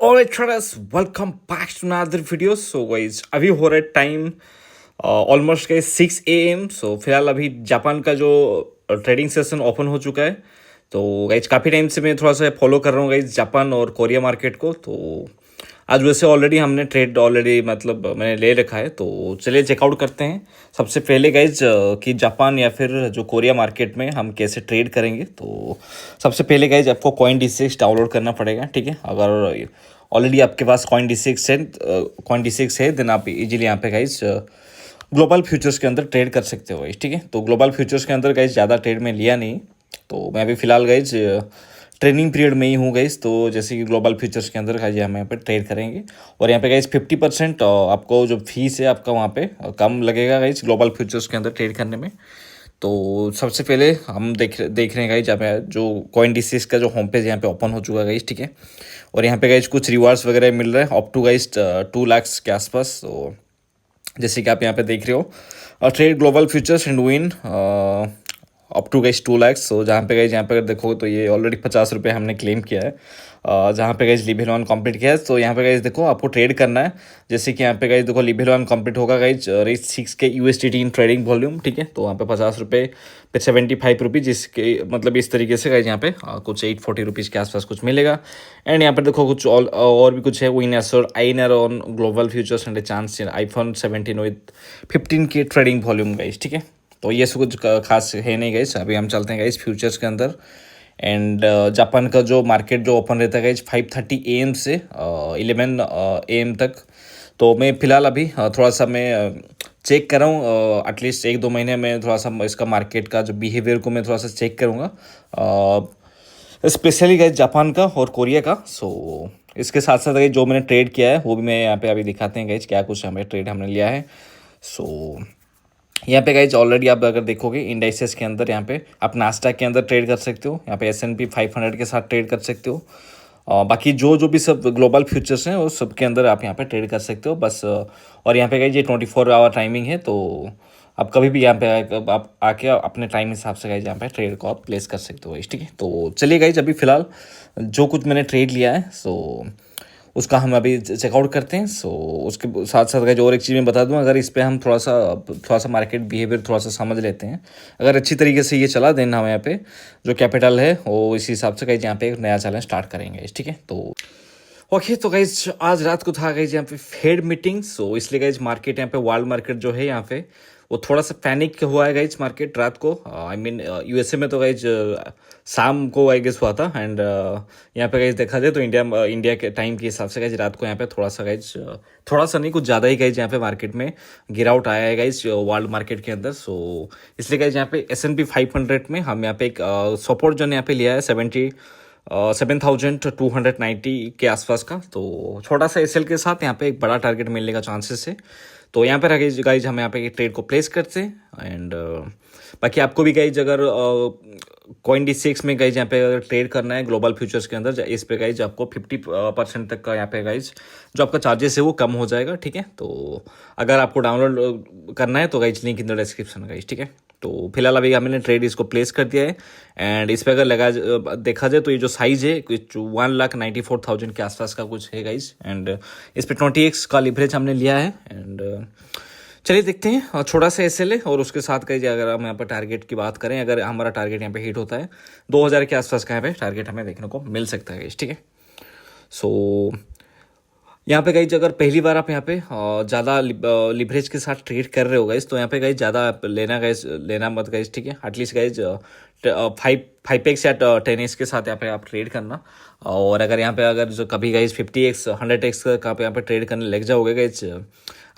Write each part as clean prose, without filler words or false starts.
Alright traders, welcome back to another video. So guys, अभी हो रहा है टाइम ऑलमोस्ट गाइस 6 AM. सो फिलहाल अभी जापान का जो ट्रेडिंग सेशन ओपन हो चुका है. तो गाइज काफ़ी टाइम से मैं थोड़ा सा फॉलो कर रहा हूँ गाइज जापान और कोरिया मार्केट को. तो आज वैसे ऑलरेडी हमने ट्रेड ऑलरेडी मतलब मैंने ले रखा है. तो चलिए चेकआउट करते हैं. सबसे पहले गाइज कि जापान या फिर जो कोरिया मार्केट में हम कैसे ट्रेड करेंगे. तो सबसे पहले गाइज आपको CoinD6 डाउनलोड करना पड़ेगा. ठीक है, अगर ऑलरेडी आपके पास CoinD6 है देन आप इजीली यहाँ पे गाइज ग्लोबल फ्यूचर्स के अंदर ट्रेड कर सकते हो. ठीक है, तो ग्लोबल फ्यूचर्स के अंदर गाइज ज़्यादा ट्रेड में लिया नहीं. तो मैं अभी फ़िलहाल गाइज ट्रेनिंग पीरियड में ही हूँ गाइज. तो जैसे कि ग्लोबल फ्यूचर्स के अंदर गाइज हम यहाँ पे ट्रेड करेंगे. और यहाँ पे गाइज 50% आपको जो फीस है आपका वहाँ पे कम लगेगा गाइज ग्लोबल फ्यूचर्स के अंदर ट्रेड करने में. तो सबसे पहले हम देख रहे हैं गाइज यहाँ पे जो CoinD6 का जो होम पेज यहाँ पे ओपन हो चुका है गाइज. ठीक है, और यहाँ पे गाइज कुछ रिवार्ड्स वगैरह मिल रहे हैं अप टू गाइज 2 लाख के आसपास. तो जैसे कि आप यहाँ पे देख रहे हो trade global futures and win up to guys 2 lakh. So जहाँ पे गाइज यहाँ पे अगर देखो तो ये ऑलरेडी 50 रुपये हमने क्लेम किया है. जहाँ पे गाइज लेवल 1 कंप्लीट किया है. तो यहाँ पे गाइज देखो आपको ट्रेड करना है. जैसे कि यहाँ पे गाइज देखो लेवल 1 कंप्लीट होगा गाइज रेज 6 के USDT इन ट्रेडिंग वॉल्यूम. ठीक है, तो वहाँ पे 50 रुपये पे 75 रुपीज़, जिसके मतलब इस तरीके से गाइज यहाँ पे कुछ 840 रुपीज़ के आसपास कुछ मिलेगा. एंड यहाँ पर देखो कुछ और भी कुछ है. विन एसोर आइनर on global futures and chance iPhone 17 with 15K trading volume guys. ठीक है, तो ये सब कुछ खास है नहीं गाइज. अभी हम चलते हैं गाइज फ्यूचर्स के अंदर. एंड जापान का जो मार्केट जो ओपन रहता है गाइज 5:30 AM से 11 AM तक. तो मैं फ़िलहाल अभी थोड़ा सा मैं चेक कर रहा हूँ. एटलीस्ट 1-2 महीने में थोड़ा सा इसका मार्केट का जो बिहेवियर को मैं थोड़ा सा चेक करूँगा, स्पेशली गाइज जापान का और कोरिया का. सो इसके साथ साथ गाइज जो मैंने ट्रेड किया है वो भी मैं यहाँ पे अभी दिखाते हैं गाइज क्या कुछ हमें ट्रेड हमने लिया है. सो यहाँ पे गाइज ऑलरेडी आप अगर देखोगे इंडाइसेस के अंदर यहाँ पे आप नास्डैक के अंदर ट्रेड कर सकते हो. यहाँ पे S&P 500 के साथ ट्रेड कर सकते हो. बाकी जो जो भी सब ग्लोबल फ्यूचर्स हैं वो सब के अंदर आप यहाँ पे ट्रेड कर सकते हो बस. और यहाँ पे गाइज ये 24 आवर टाइमिंग है. तो आप कभी भी यहाँ पे आप आके अपने टाइम हिसाब से गाइज यहाँ पे ट्रेड को आप प्लेस कर सकते हो. ठीक है, तो चलिए गाइज अभी फ़िलहाल जो कुछ मैंने ट्रेड लिया है सो उसका हम अभी चेकआउट करते हैं. सो उसके साथ साथ गाइज और एक चीज़ मैं बता दूं, अगर इस पे हम थोड़ा सा मार्केट बिहेवियर थोड़ा सा समझ लेते हैं, अगर अच्छी तरीके से ये चला देना हम यहाँ पे जो कैपिटल है वो इसी हिसाब से गाइज यहाँ पे एक नया चैलेंज स्टार्ट करेंगे. ठीक है, तो ओके. तो गाइज आज रात को था गाइज यहाँ पे फेड मीटिंग. सो इसलिए गाइज मार्केट यहाँ पे वर्ल्ड मार्केट जो है यहाँ पे वो थोड़ा सा पैनिक हुआ है गाइज मार्केट रात को. आई मीन USA में तो गाइज शाम को आई गेस हुआ था. एंड यहाँ पे गाइज देखा जाए तो इंडिया के टाइम के हिसाब से गाइज रात को यहाँ पे थोड़ा सा गाइज थोड़ा सा नहीं कुछ ज़्यादा ही गाइज यहाँ पे मार्केट में गिरावट आया है गाइज वर्ल्ड मार्केट के अंदर. सो इसलिए गाइज यहाँ पे S&P 500 में हम यहाँ पे एक सपोर्ट जो यहाँ पे लिया है 7,290 के आसपास का. तो छोटा सा SL के साथ यहाँ पे एक बड़ा टारगेट मिलने का चांसेस है. तो यहाँ पर गाइज हम यहाँ पे ट्रेड को प्लेस करते हैं. एंड बाकी आपको भी गाइज अगर CoinD6 में गाइज यहाँ पे अगर ट्रेड करना है ग्लोबल फ्यूचर्स के अंदर, इस पे गाइज आपको 50% तक का यहाँ पे गाइज जो आपका चार्जेस है वो कम हो जाएगा. ठीक है, तो अगर आपको डाउनलोड करना है तो guys link in the description guys. ठीक है, तो फिलहाल अभी हमने ट्रेड इसको प्लेस कर दिया है. एंड इस पर अगर देखा जाए तो ये जो साइज़ है कुछ 1,94,000 के आसपास का कुछ है गाइज. एंड इस पर 20x का लिवरेज हमने लिया है. एंड चलिए देखते हैं. और छोटा सा SL है और उसके साथ कहीं अगर हम यहाँ पर टारगेट की बात करें, अगर हमारा टारगेट यहाँ पे हिट होता है 2,000 के आसपास का यहाँ पे टारगेट हमें देखने को मिल सकता है. ठीक है, सो यहाँ पे गाइज अगर पहली बार आप यहाँ पे ज़्यादा लिवरेज के साथ ट्रेड कर रहे हो गाइज तो यहाँ पे गाइज ज़्यादा लेना मत गाइज. ठीक है, एटलीस्ट गाइज 5x या 10x के साथ यहाँ पे आप ट्रेड करना. और अगर यहाँ पे अगर जो कभी गाइज 50x 100x का यहाँ पे ट्रेड करने लग जाओगे गाइज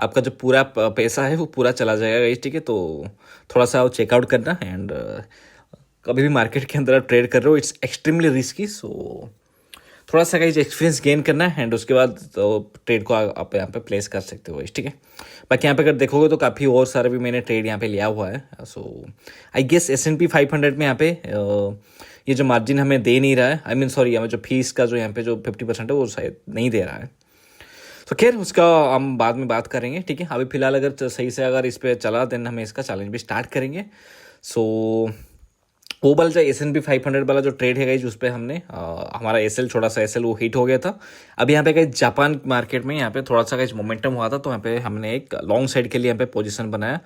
आपका जो पूरा पैसा है वो पूरा चला जाएगा गाइज. ठीक है, तो थोड़ा सा चेकआउट करना. एंड कभी भी मार्केट के अंदर आप ट्रेड कर रहे हो इट्स एक्सट्रीमली रिस्की. सो थोड़ा सा गाइज एक्सपीरियंस गेन करना है. एंड उसके बाद तो ट्रेड को आप यहाँ पे प्लेस कर सकते हो. ठीक है, बाकी यहाँ पे अगर देखोगे तो काफ़ी और सारा भी मैंने ट्रेड यहाँ पे लिया हुआ है. सो आई गेस S&P 500 में यहाँ पे ये जो मार्जिन हमें दे नहीं रहा है, आई मीन सॉरी हमें जो फीस का जो यहाँ पे जो 50% है वो शायद नहीं दे रहा है. तो खैर उसका हम बाद में बात करेंगे. ठीक है, अभी फिलहाल अगर सही से अगर इस पर चला देन हमें इसका चैलेंज भी स्टार्ट करेंगे. सो वो वाला जो S&P 500 वाला जो ट्रेड है गाइज, उस पर हमने हमारा एसएल थोड़ा सा एसएल वो हिट हो गया था। अब यहाँ पे गाइज जापान मार्केट में यहाँ पे थोड़ा सा गाइज मोमेंटम हुआ था, तो यहाँ पे हमने एक लॉन्ग साइड के लिए यहाँ पे पोजीशन बनाया।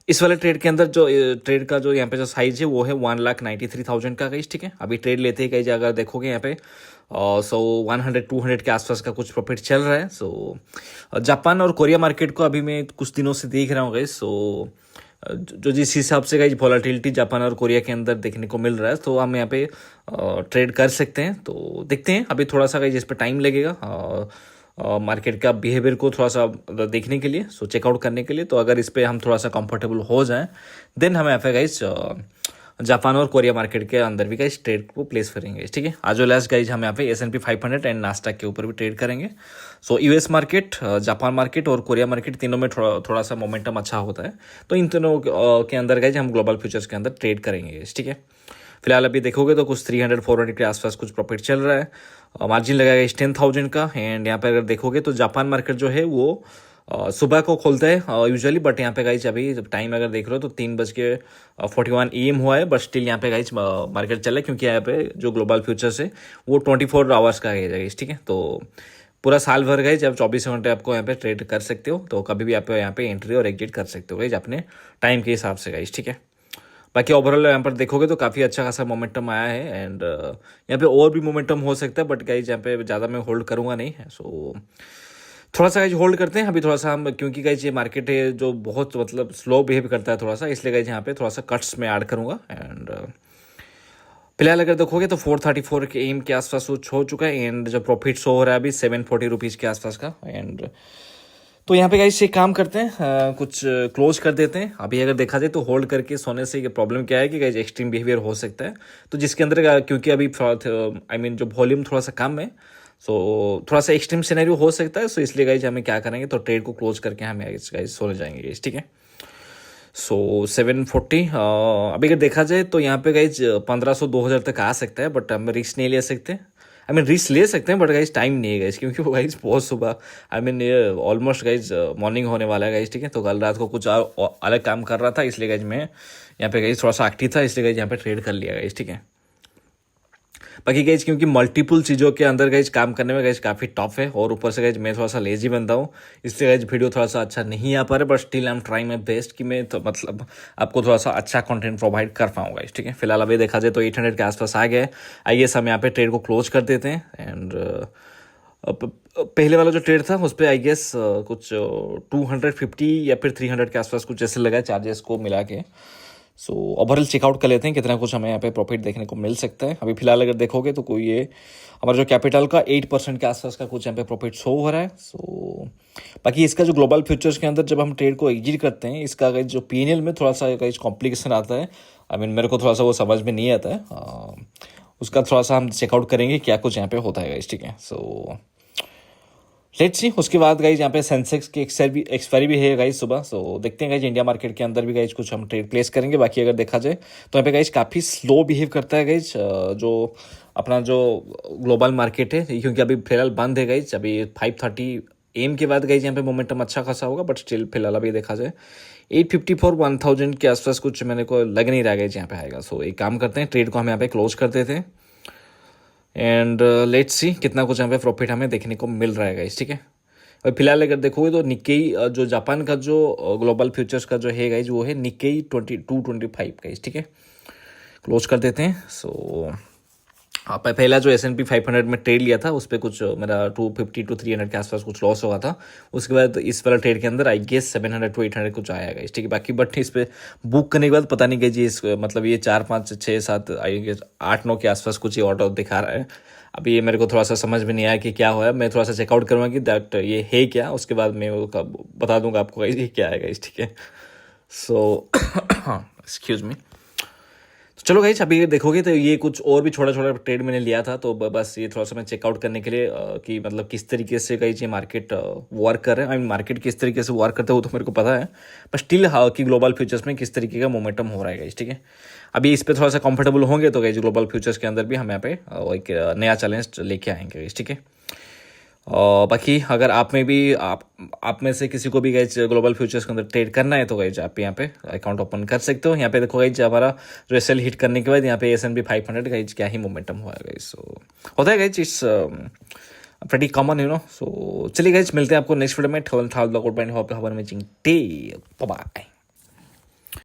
इस वाले ट्रेड के अंदर जो ट्रेड का जो यहाँ पे जो साइज है वो है 1,93,000 का गाइज, ठीक है। अभी ट्रेड लेते हैं गाइज, अगर देखोगे यहाँ पे 100-200 के आसपास का कुछ प्रॉफिट चल रहा है। सो जापान और कोरिया मार्केट को अभी मैं कुछ दिनों से देख रहा हूँ गाइज। सो जो जिस हिसाब से गाइज वॉलेटिलिटी जापान और कोरिया के अंदर देखने को मिल रहा है, तो हम यहाँ पे ट्रेड कर सकते हैं। तो देखते हैं, अभी थोड़ा सा गाइज इस पर टाइम लगेगा मार्केट का बिहेवियर को थोड़ा सा देखने के लिए, सो चेकआउट करने के लिए। तो अगर इस पर हम थोड़ा सा कंफर्टेबल हो जाएं, देन हम यहाँ पे गाइज जापान और कोरिया मार्केट के अंदर भी गाइज ट्रेड को प्लेस करेंगे, ठीक है। आज वेल एज गाइज हम यहाँ पे S&P 500 एंड नास्डैक के ऊपर भी ट्रेड करेंगे। So US market, Japan market और कोरिया मार्केट, तीनों में थोड़ा सा मोमेंटम अच्छा होता है। तो इन तीनों के अंदर गाइज हम ग्लोबल फ्यूचर्स के अंदर ट्रेड करेंगे, ठीक है। फिलहाल अभी देखोगे तो कुछ 300-400 के आसपास कुछ प्रॉफिट चल रहा है। मार्जिन लगाएगा 10,000 का। एंड यहाँ पे अगर देखोगे तो जापान मार्केट जो है वो सुबह को खोलता है यूजुअली, बट यहाँ पे गाइज अभी टाइम अगर देख रहे हो तो 3:41 AM हुआ है, बट स्टिल यहाँ पे गाइज मार्केट चल रहा है, क्योंकि यहाँ पे जो ग्लोबल फ्यूचर्स है वो 24 आवर्स का है गाइज, ठीक है। तो पूरा साल भर गाइज आप 24 घंटे आपको यहाँ पे ट्रेड कर सकते हो, तो कभी भी आप यहाँ पे एंट्री और एग्जिट कर सकते हो गाइज अपने टाइम के हिसाब से गाइज, ठीक है। बाकी ओवरऑल यहाँ पर देखोगे तो काफ़ी अच्छा खासा मोमेंटम आया है। एंड यहाँ पे और भी मोमेंटम हो सकता है, बट गाइज यहाँ पे ज़्यादा मैं होल्ड करूँगा नहीं है। सो थोड़ा सा गाइज होल्ड करते हैं अभी थोड़ा सा हम, क्योंकि गाइज ये मार्केट है जो बहुत मतलब स्लो बिहेव करता है थोड़ा सा, इसलिए गाइज यहाँ पे थोड़ा सा कट्स में ऐड करूँगा। एंड फिलहाल अगर देखोगे तो 434 के एम के आसपास वो हो चुका है। एंड जो प्रॉफिट शो हो रहा है अभी 740 रुपीज़ के आसपास का। एंड तो यहाँ पे गाइज से काम करते हैं, कुछ क्लोज कर देते हैं। अभी अगर देखा जाए तो होल्ड करके सोने से प्रॉब्लम क्या है कि गाइज एक्सट्रीम बिहेवियर हो सकता है, तो जिसके अंदर क्योंकि अभी जो वॉल्यूम थोड़ा सा कम है, सो थोड़ा सा एक्सट्रीम सिनेरियो हो सकता है। सो इसलिए गाइज हमें क्या करेंगे, तो ट्रेड को क्लोज करके हमें गाइज सोने जाएंगे गाइज, ठीक है। सो 740 अभी अगर देखा जाए तो यहाँ पे गाइज 1,500-2,000 तक आ सकता है, बट हम रिस्क नहीं ले सकते। रिस्क ले सकते हैं, बट गाइज टाइम नहीं है गाइज, क्योंकि वो गाइज बहुत सुबह ये ऑलमोस्ट गाइज मॉर्निंग होने वाला है गाइज, ठीक है। तो कल रात को कुछ अलग काम कर रहा था, इसलिए गाइज मैं यहाँ पे गाइज थोड़ा सा एक्टिव था, इसलिए गाइज यहाँ पे ट्रेड कर लिया गाइज, ठीक है। बाकी गाइज क्योंकि मल्टीपल चीज़ों के अंदर गाइज काम करने में गाइज काफ़ी टफ है, और ऊपर से गाइज मैं थोड़ा सा लेजी बनता हूँ, इसलिए गाइज वीडियो थोड़ा सा अच्छा नहीं आ पा रहा, but still I am trying my best कि मैं तो मतलब आपको थोड़ा सा अच्छा कंटेंट प्रोवाइड कर पाऊँ गाइज, ठीक है। फिलहाल अभी देखा जाए तो 800 के आसपास आ गया है। आई गेस हम यहाँ पे ट्रेड को क्लोज कर देते हैं। एंड पहले वाला जो ट्रेड था उस पर आई गेस कुछ 250 या फिर 300 के आसपास कुछ ऐसे लगा है चार्जेस को मिला के। सो ओवरऑल चेकआउट कर लेते हैं कितना कुछ हमें यहाँ पे प्रॉफिट देखने को मिल सकता है। अभी फिलहाल अगर देखोगे तो कोई ये हमारा जो कैपिटल का 8% के आसपास का कुछ यहाँ पे प्रॉफिट शो हो रहा है। सो बाकी इसका जो ग्लोबल फ्यूचर्स के अंदर जब हम ट्रेड को एग्जिट करते हैं, इसका जो P&L में थोड़ा सा कॉम्प्लिकेशन आता है। मेरे को थोड़ा सा वो समझ में नहीं आता है, उसका थोड़ा सा हम चेकआउट करेंगे क्या कुछ यहाँ पे होता है, ठीक है। So let's see. उसके बाद गाइज यहाँ पे सेंसेक्स की एक्सपायरी भी है गाइज सुबह। सो देखते हैं गाइज इंडिया मार्केट के अंदर भी गाइज कुछ हम ट्रेड प्लेस करेंगे। बाकी अगर देखा जाए तो यहाँ पे गाइज काफ़ी स्लो बिहेव करता है गाइज जो अपना जो ग्लोबल मार्केट है, क्योंकि अभी फिलहाल बंद है गाइज। अभी 5:30 AM के बाद गाइज यहाँ पे मोमेंटम अच्छा खासा होगा, बट स्टिल फिलहाल अभी देखा जाए 854-1,000 के आसपास कुछ मेरे को लग नहीं रहा गाइज यहाँ पे आएगा। सो एक काम करते हैं, ट्रेड को हम यहाँ पे क्लोज कर देते हैं। एंड लेट्स सी कितना कुछ यहाँ पे प्रॉफिट हमें देखने को मिल रहा है गाइस, ठीक है। और फिलहाल अगर देखोगे तो निक्केई जो जापान का जो ग्लोबल फ्यूचर्स का जो है गाइज वो है निक्केई 2225 गाइस, ठीक है। क्लोज कर देते हैं। सो पहला जो S&P 500 में ट्रेड लिया था उस पर कुछ मेरा 250-300 के आसपास कुछ लॉस हुआ था। उसके बाद इस वाला ट्रेड के अंदर आई गेस 700-800 कुछ आया गाइस, ठीक है। बाकी बट इस पर बुक करने के बाद पता नहीं गई जी, इस मतलब ये 4, 5, 6, 7 आई गेस 8, 9 के आसपास कुछ ये ऑर्डर दिखा रहा है। अभी ये मेरे को थोड़ा सा समझ में नहीं आया कि क्या हुआ। मैं थोड़ा सा चेकआउट करूँगा कि दैट ये है क्या, उसके बाद मैं वो बता दूंगा आपको गाइस ये क्या है गाइस, ठीक है। So excuse me. तो चलो गाइस अभी देखोगे तो ये कुछ और भी छोटा छोटा ट्रेड मैंने लिया था, तो बस ये थोड़ा सा मैं चेकआउट करने के लिए कि मतलब किस तरीके से गाइस ये मार्केट वर्क कर रहे हैं। मार्केट किस तरीके से वर्क करते हैं वो तो मेरे को पता है, पर स्टिल कि ग्लोबल फ्यूचर्स में किस तरीके का मोमेंटम हो रहा है गाइस, ठीक है। अभी इस पर थोड़ा सा कंफर्टेबल होंगे तो गाइस ग्लोबल फ्यूचर्स के अंदर भी हम यहाँ पे एक नया चैलेंज लेके आएंगे गाइस, ठीक है। और बाकी अगर आप में भी आप में से किसी को भी गाइज ग्लोबल फ्यूचर्स के अंदर ट्रेड करना है तो गाइज आप यहाँ पे अकाउंट ओपन कर सकते हो। यहाँ पे देखो गाइज हमारा जो एसएल हिट करने के बाद यहाँ पे S&P 500 गाइज क्या ही मोमेंटम हुआ है गाइज। सो होता है guys, it's pretty common you know. So चलिए गाइज मिलते हैं आपको नेक्स्ट वीडियो में। ठल ठाल blog out bye hope have an amazing day. Bye.